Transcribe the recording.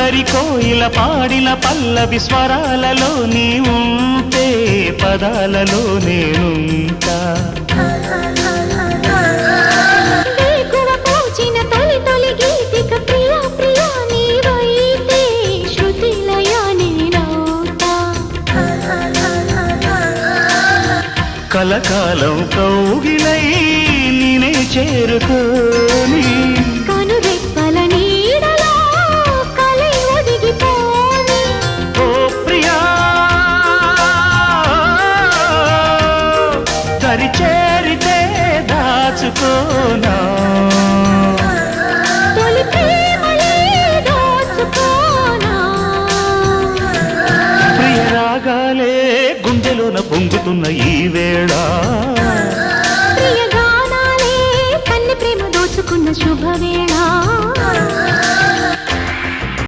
అల్లరి కోయిల పాడిన పల్లవి స్వరాలలో నీ ఉంటే పదాలలో నేనుంటా కలకాలం కౌగిలై నేనే చేరుకోని కనురెప్పల నీడలో కలై ఒదిగిపోని ఓ ప్రియా దరి చేరితే దాచుకోనా తొలి ప్రేమలే దోచుకోనా ప్రియ రాగాలే గుండెలోన పొంగుతున్న ఈ వేళ ప్రియ గానాలే కన్నె ప్రేమ దోచుకున్న శుభవే